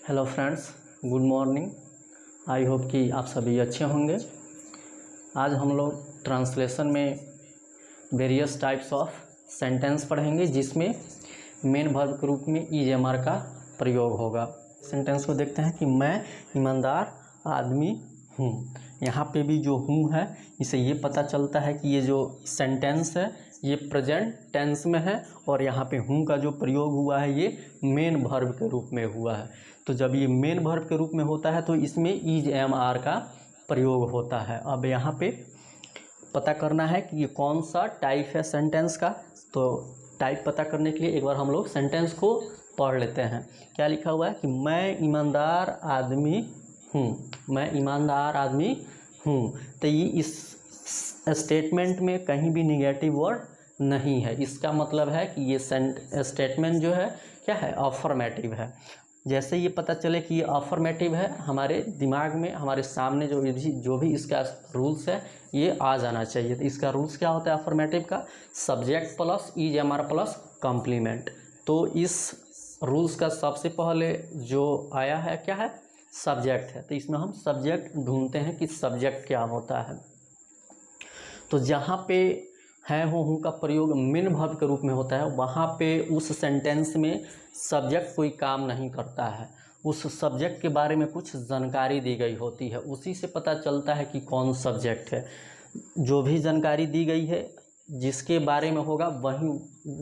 Hello friends, good morning. I hope कि आप सभी अच्छे होंगे। आज हम लोग ट्रांसलेशन में वेरियस टाइप्स ऑफ सेंटेंस पढ़ेंगे जिसमें मेन वर्ब के रूप में ईएमआर का प्रयोग होगा। सेंटेंस को देखते हैं कि मैं ईमानदार आदमी हूँ। यहाँ पे भी जो हूँ है इसे ये पता चलता है कि ये जो सेंटेंस है ये प्रेजेंट टेंस में है और यहाँ पे हूँ का जो प्रयोग हुआ है ये मेन वर्ब के रूप में हुआ है। तो जब ये मेन वर्ब के रूप में होता है तो इसमें इज एम आर का प्रयोग होता है। अब यहाँ पे पता करना है कि ये कौन सा टाइप है सेंटेंस का। तो टाइप पता करने के लिए एक बार हम लोग सेंटेंस को पढ़ लेते हैं। क्या लिखा हुआ है कि मैं ईमानदार आदमी हूँ। मैं ईमानदार आदमी हूँ। तो ये इस स्टेटमेंट में कहीं भी निगेटिव वर्ड नहीं है। इसका मतलब है कि ये स्टेटमेंट जो है क्या है, अफर्मेटिव है। जैसे ये पता चले कि ये अफर्मेटिव है, हमारे दिमाग में हमारे सामने जो भी इसका रूल्स है ये आ जाना चाहिए। तो इसका रूल्स क्या होता है अफर्मेटिव का, subject plus is am are plus complement. तो इस रूल्स का सबसे पहले जो आया है क्या है, सब्जेक्ट है। तो इसमें हम सब्जेक्ट ढूंढते हैं कि सब्जेक्ट क्या होता है। तो जहाँ पे है हूँ का प्रयोग मेन वर्ब के रूप में होता है वहाँ पे उस सेंटेंस में सब्जेक्ट कोई काम नहीं करता है। उस सब्जेक्ट के बारे में कुछ जानकारी दी गई होती है, उसी से पता चलता है कि कौन सब्जेक्ट है। जो भी जानकारी दी गई है जिसके बारे में होगा वही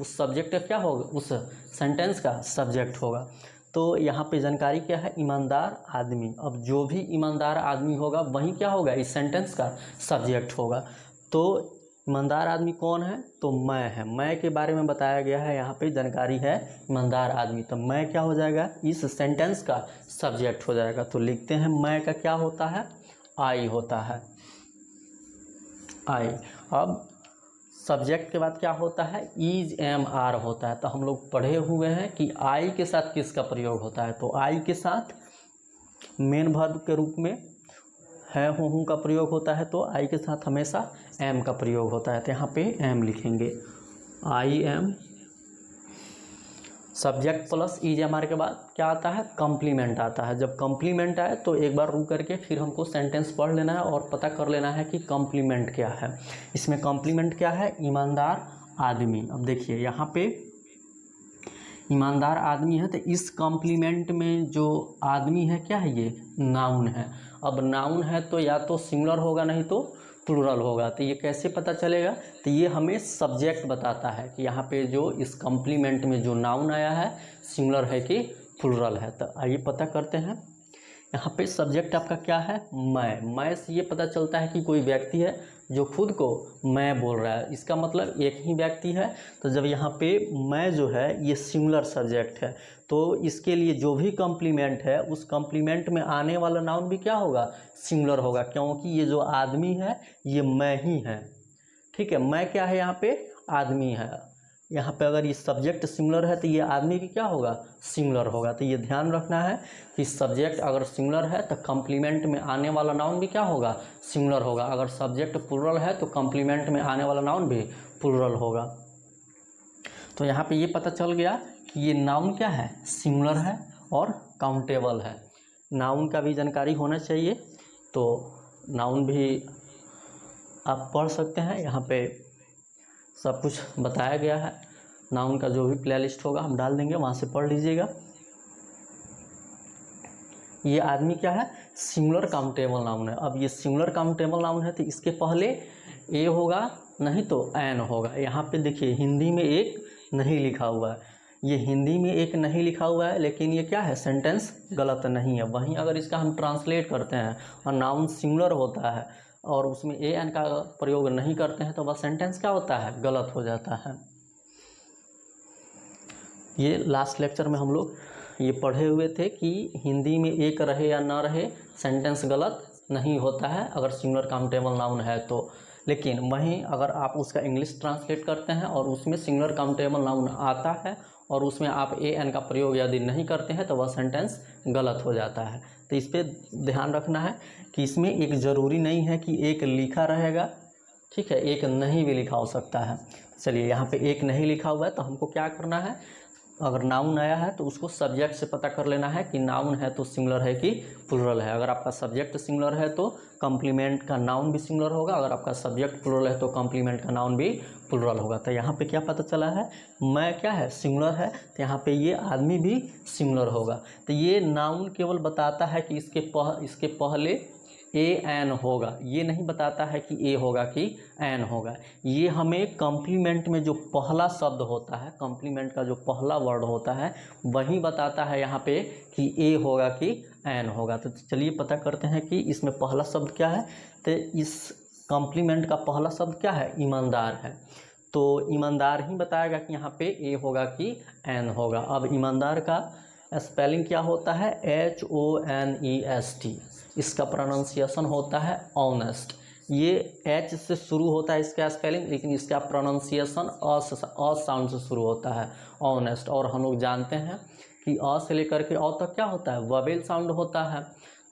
उस सब्जेक्ट का क्या होगा, उस सेंटेंस का सब्जेक्ट होगा। तो यहाँ पे जानकारी क्या है, ईमानदार आदमी। अब जो भी ईमानदार आदमी होगा वही क्या होगा, इस सेंटेंस का सब्जेक्ट होगा। तो ईमानदार आदमी कौन है, तो मैं है। मैं के बारे में बताया गया है, यहाँ पे जानकारी है ईमानदार आदमी। तो मैं क्या हो जाएगा, इस सेंटेंस का सब्जेक्ट हो जाएगा। तो लिखते हैं मैं का क्या होता है, आई होता है, आई। अब सब्जेक्ट के बाद क्या होता है, इज एम आर होता है। तो हम लोग पढ़े हुए हैं कि आई के साथ किसका प्रयोग होता है, तो आई के साथ मेन वर्ब के रूप में है हूँ का प्रयोग होता है। तो आई के साथ हमेशा एम का प्रयोग होता है। तो यहाँ पे एम लिखेंगे, I am. Subject plus is am are के बाद क्या आता है, कॉम्प्लीमेंट आता है। जब कॉम्प्लीमेंट आए तो एक बार रुक करके फिर हमको सेंटेंस पढ़ लेना है और पता कर लेना है कि कॉम्प्लीमेंट क्या है। इसमें कॉम्प्लीमेंट क्या है, ईमानदार आदमी। अब देखिए यहाँ पे ईमानदार आदमी है, तो इस कॉम्प्लीमेंट में जो आदमी है क्या है, ये नाउन है। अब नाउन है तो या तो सिंगुलर होगा नहीं तो प्लूरल होगा। तो ये कैसे पता चलेगा, तो ये हमें सब्जेक्ट बताता है कि यहाँ पे जो इस कॉम्प्लीमेंट में जो नाउन आया है सिंगुलर है कि प्लूरल है। तो आइए पता करते हैं। यहाँ पे सब्जेक्ट आपका क्या है, मैं से ये पता चलता है कि कोई व्यक्ति है जो खुद को मैं बोल रहा है। इसका मतलब एक ही व्यक्ति है। तो जब यहाँ पे मैं जो है ये सिंगुलर सब्जेक्ट है तो इसके लिए जो भी कॉम्प्लीमेंट है उस कॉम्प्लीमेंट में आने वाला नाउन भी क्या होगा, सिंगुलर होगा, क्योंकि ये जो आदमी है ये मैं ही है। ठीक है, मैं क्या है यहाँ पे, आदमी है। यहाँ पे अगर ये सब्जेक्ट सिंगुलर है तो ये आदमी भी क्या होगा, सिंगुलर होगा। तो ये ध्यान रखना है कि सब्जेक्ट अगर सिंगुलर है तो कॉम्प्लीमेंट में आने वाला नाउन भी क्या होगा, सिंगुलर होगा। अगर सब्जेक्ट प्लूरल है तो कॉम्प्लीमेंट में आने वाला नाउन भी प्लूरल होगा। तो यहाँ पे ये पता चल गया कि ये नाउन क्या है, सिंगुलर है और काउंटेबल है। नाउन का भी जानकारी होना चाहिए, तो नाउन भी आप पढ़ सकते हैं। यहाँ पे सब कुछ बताया गया है। नाउन का जो भी प्लेलिस्ट होगा हम डाल देंगे, वहाँ से पढ़ लीजिएगा। ये आदमी क्या है, सिंगुलर काउंटेबल नाउन है। अब ये सिंगुलर काउंटेबल नाउन है तो इसके पहले ए होगा नहीं तो एन होगा। यहाँ पे देखिए हिंदी में एक नहीं लिखा हुआ है, ये हिंदी में एक नहीं लिखा हुआ है, लेकिन ये क्या है, सेंटेंस गलत नहीं है। वहीं अगर इसका हम ट्रांसलेट करते हैं और नाउन सिंगुलर होता है और उसमें ए एन का प्रयोग नहीं करते हैं तो वह सेंटेंस क्या होता है, गलत हो जाता है। ये लास्ट लेक्चर में हम लोग ये पढ़े हुए थे कि हिंदी में एक रहे या ना रहे सेंटेंस गलत नहीं होता है अगर सिंगुलर काउंटेबल नाउन है तो। लेकिन वहीं अगर आप उसका इंग्लिश ट्रांसलेट करते हैं और उसमें सिंगुलर काउंटेबल नाउन आता है और उसमें आप ए एन का प्रयोग यदि नहीं करते हैं तो वह सेंटेंस गलत हो जाता है। तो इस पर ध्यान रखना है कि इसमें एक ज़रूरी नहीं है कि एक लिखा रहेगा, ठीक है, एक नहीं भी लिखा हो सकता है। चलिए यहाँ पे एक नहीं लिखा हुआ है तो हमको क्या करना है, अगर नाउन आया है तो उसको सब्जेक्ट से पता कर लेना है कि नाउन है तो सिंगुलर है कि प्लूरल है। अगर आपका सब्जेक्ट सिंगुलर है तो कॉम्प्लीमेंट का नाउन भी सिंगुलर होगा, अगर आपका सब्जेक्ट प्लूरल है तो कॉम्प्लीमेंट का नाउन भी प्लूरल होगा। तो यहाँ पे क्या पता चला है, मैं क्या है सिंगुलर है, तो यहाँ पे ये आदमी भी सिंगुलर होगा। तो ये नाउन केवल बताता है कि इसके पहले ए एन होगा, ये नहीं बताता है कि ए होगा कि एन होगा। ये हमें कॉम्प्लीमेंट में जो पहला शब्द होता है, कॉम्प्लीमेंट का जो पहला वर्ड होता है वही बताता है यहाँ पे कि ए होगा कि एन होगा। तो चलिए पता करते हैं कि इसमें पहला शब्द क्या है। तो इस कॉम्प्लीमेंट का पहला शब्द क्या है, ईमानदार है। तो ईमानदार ही बताएगा कि यहाँ पे ए होगा कि एन होगा। अब ईमानदार का स्पेलिंग क्या होता है, HONEST। इसका प्रोनाउंसिएशन होता है ऑनेस्ट। ये एच से शुरू होता है इसका स्पेलिंग, लेकिन इसका प्रोनाउंसिएशन अ साउंड से शुरू होता है, ऑनेस्ट। और हम लोग जानते हैं कि अ से लेकर के अ तक क्या होता है, ववेल साउंड होता है।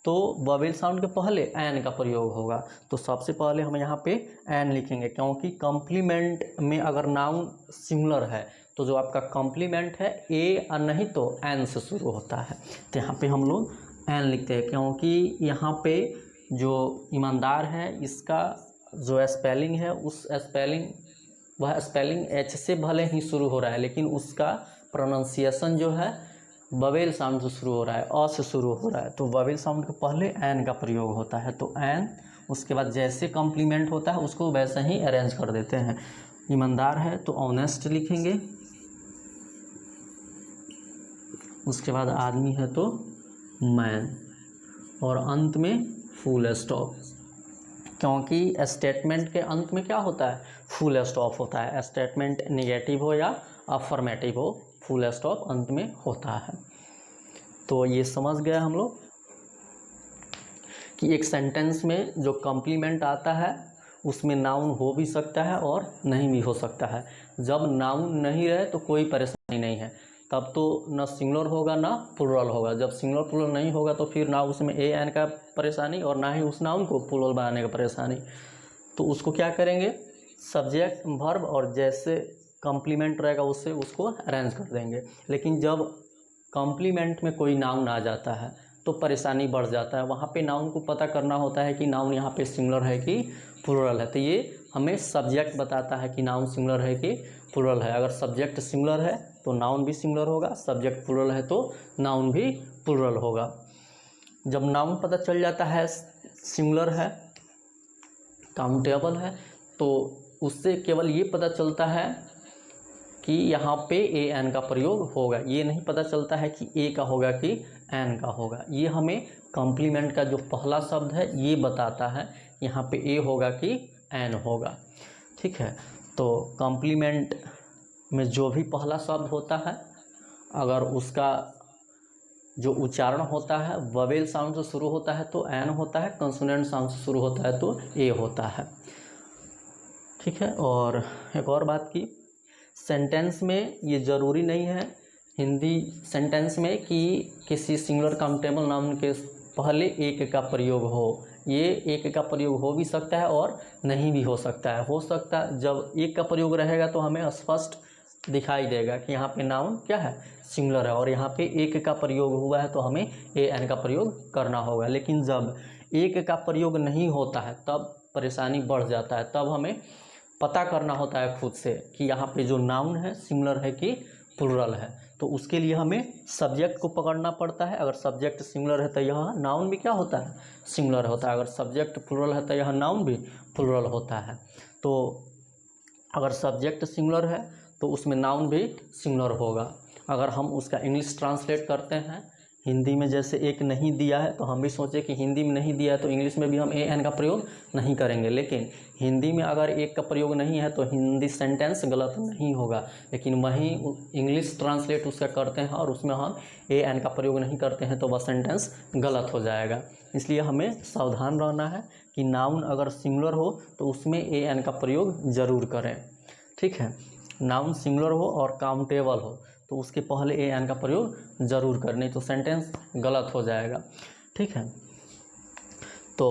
तो ववेल साउंड के पहले एन का प्रयोग होगा। तो सबसे पहले हम यहाँ पे एन लिखेंगे, क्योंकि कॉम्प्लीमेंट में अगर नाउन सिंगुलर है तो जो आपका कॉम्प्लीमेंट है ए और नहीं तो एन से शुरू होता है। तो यहाँ पे हम लोग एन लिखते हैं, क्योंकि यहाँ पे जो ईमानदार है इसका जो स्पेलिंग है वह स्पेलिंग एच से भले ही शुरू हो रहा है, लेकिन उसका प्रोनाउंसिएशन जो है ववेल साउंड से शुरू हो रहा है, अ से शुरू हो रहा है। तो ववेल साउंड के पहले एन का प्रयोग होता है। तो एन, उसके बाद जैसे कॉम्प्लीमेंट होता है उसको वैसे ही अरेंज कर देते हैं। ईमानदार है तो ऑनेस्ट लिखेंगे, उसके बाद आदमी है तो मैन, और अंत में फुल स्टॉप, क्योंकि स्टेटमेंट के अंत में क्या होता है, फुल स्टॉप होता है। स्टेटमेंट नेगेटिव हो या अफर्मेटिव हो, फुल स्टॉप अंत में होता है। तो ये समझ गए हम लोग कि एक सेंटेंस में जो कॉम्प्लीमेंट आता है उसमें नाउन हो भी सकता है और नहीं भी हो सकता है। जब नाउन नहीं रहे तो कोई परेशानी नहीं है, तब तो न सिंगुलर होगा ना प्लूरल होगा। जब सिंगुलर प्लूरल नहीं होगा तो फिर ना उसमें ए एन का परेशानी और ना ही उस नाउन को प्लूरल बनाने का परेशानी। तो उसको क्या करेंगे, सब्जेक्ट वर्ब और जैसे कॉम्प्लीमेंट रहेगा उससे उसको अरेंज कर देंगे। लेकिन जब कॉम्प्लीमेंट में कोई नाउन आ जाता है तो परेशानी बढ़ जाता है। वहाँ पे नाउन को पता करना होता है कि नाउन यहाँ पे सिंगुलर है कि प्लूरल है। तो ये हमें सब्जेक्ट बताता है कि नाउन सिंगुलर है कि प्लूरल है। अगर सब्जेक्ट सिंगुलर है तो नाउन भी सिंगुलर होगा, सब्जेक्ट प्लूरल है तो नाउन भी प्लूरल होगा। जब नाउन पता चल जाता है सिंगुलर है, काउंटेबल है, तो उससे केवल ये पता चलता है कि यहाँ पे ए एन का प्रयोग होगा। ये नहीं पता चलता है कि ए का होगा कि एन का होगा। ये हमें कॉम्प्लीमेंट का जो पहला शब्द है ये बताता है यहाँ पे ए होगा कि एन होगा। ठीक है, तो कॉम्प्लीमेंट में जो भी पहला शब्द होता है अगर उसका जो उच्चारण होता है ववेल साउंड से शुरू होता है तो एन होता है, कंसोनेंट साउंड से शुरू होता है तो ए होता है। ठीक है, और एक और बात की, सेंटेंस में ये ज़रूरी नहीं है हिंदी सेंटेंस में कि किसी सिंगुलर काउंटेबल नाउन के पहले एक का प्रयोग हो। ये एक का प्रयोग हो भी सकता है और नहीं भी हो सकता है। हो सकता है जब एक का प्रयोग रहेगा तो हमें स्पष्ट दिखाई देगा कि यहाँ पे नाउन क्या है, सिंगुलर है, और यहाँ पे एक का प्रयोग हुआ है तो हमें ए एन का प्रयोग करना होगा। लेकिन जब एक का प्रयोग नहीं होता है तब परेशानी बढ़ जाता है। तब हमें पता करना होता है खुद से कि यहाँ पे जो नाउन है सिंगुलर है कि प्लूरल है। तो उसके लिए हमें सब्जेक्ट को पकड़ना पड़ता है। अगर सब्जेक्ट सिंगुलर है तो यह नाउन भी क्या होता है, सिंगुलर होता है। अगर सब्जेक्ट प्लूरल है तो यह नाउन भी प्लूरल होता है। तो अगर सब्जेक्ट सिंगुलर है तो उसमें नाउन भी सिंगुलर होगा। अगर हम उसका इंग्लिश ट्रांसलेट करते हैं, हिंदी में जैसे एक नहीं दिया है तो हम भी सोचे कि हिंदी में नहीं दिया है तो इंग्लिश में भी हम ए एन का प्रयोग नहीं करेंगे। लेकिन हिंदी में अगर एक का प्रयोग नहीं है तो हिंदी सेंटेंस गलत नहीं होगा। लेकिन वहीं इंग्लिश ट्रांसलेट उसका करते हैं और उसमें हम ए एन का प्रयोग नहीं करते हैं तो वह सेंटेंस गलत हो जाएगा। इसलिए हमें सावधान रहना है कि नाउन अगर सिंगुलर हो तो उसमें ए एन का प्रयोग ज़रूर करें। ठीक है, नाउन सिंगुलर हो और काउंटेबल हो तो उसके पहले ए एन का प्रयोग ज़रूर करें, नहीं तो सेंटेंस गलत हो जाएगा। ठीक है, तो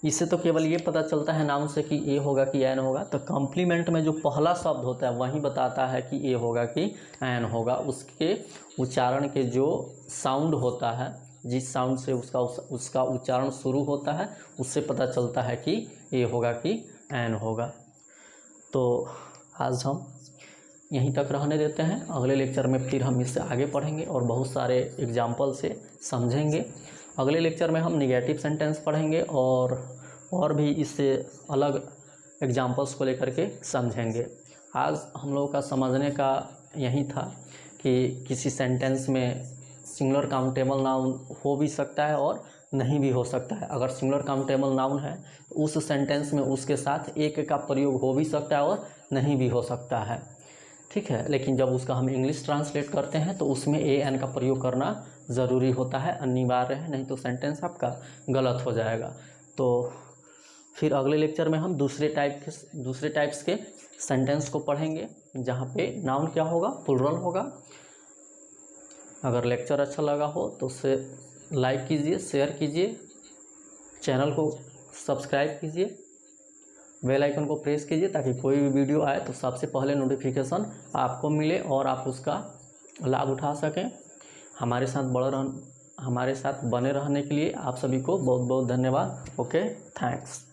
इससे तो केवल ये पता चलता है नाउन से कि ए होगा कि एन होगा। तो कॉम्प्लीमेंट में जो पहला शब्द होता है वही बताता है कि ए होगा कि एन होगा। उसके उच्चारण के जो साउंड होता है, जिस साउंड से उसका उच्चारण शुरू होता है, उससे पता चलता है कि ए होगा कि एन होगा। तो आज हम यहीं तक रहने देते हैं। अगले लेक्चर में फिर हम इससे आगे पढ़ेंगे और बहुत सारे एग्जाम्पल से समझेंगे। अगले लेक्चर में हम निगेटिव सेंटेंस पढ़ेंगे और भी इससे अलग एग्जाम्पल्स को लेकर के समझेंगे। आज हम लोगों का समझने का यही था कि किसी सेंटेंस में सिंगुलर काउंटेबल नाउन हो भी सकता है और नहीं भी हो सकता है। अगर सिंगुलर काउंटेबल नाउन है तो उस सेंटेंस में उसके साथ एक का प्रयोग हो भी सकता है और नहीं भी हो सकता है, ठीक है। लेकिन जब उसका हम इंग्लिश ट्रांसलेट करते हैं तो उसमें ए एन का प्रयोग करना ज़रूरी होता है, अनिवार्य है, नहीं तो सेंटेंस आपका गलत हो जाएगा। तो फिर अगले लेक्चर में हम दूसरे टाइप्स के सेंटेंस को पढ़ेंगे, जहाँ पे नाउन क्या होगा, प्लुरल होगा। अगर लेक्चर अच्छा लगा हो तो उसे लाइक कीजिए, शेयर कीजिए, चैनल को सब्सक्राइब कीजिए, बेल आइकन को प्रेस कीजिए ताकि कोई भी वीडियो आए तो सबसे पहले नोटिफिकेशन आपको मिले और आप उसका लाभ उठा सकें। हमारे साथ बने रहने के लिए आप सभी को बहुत बहुत धन्यवाद। Okay, thanks.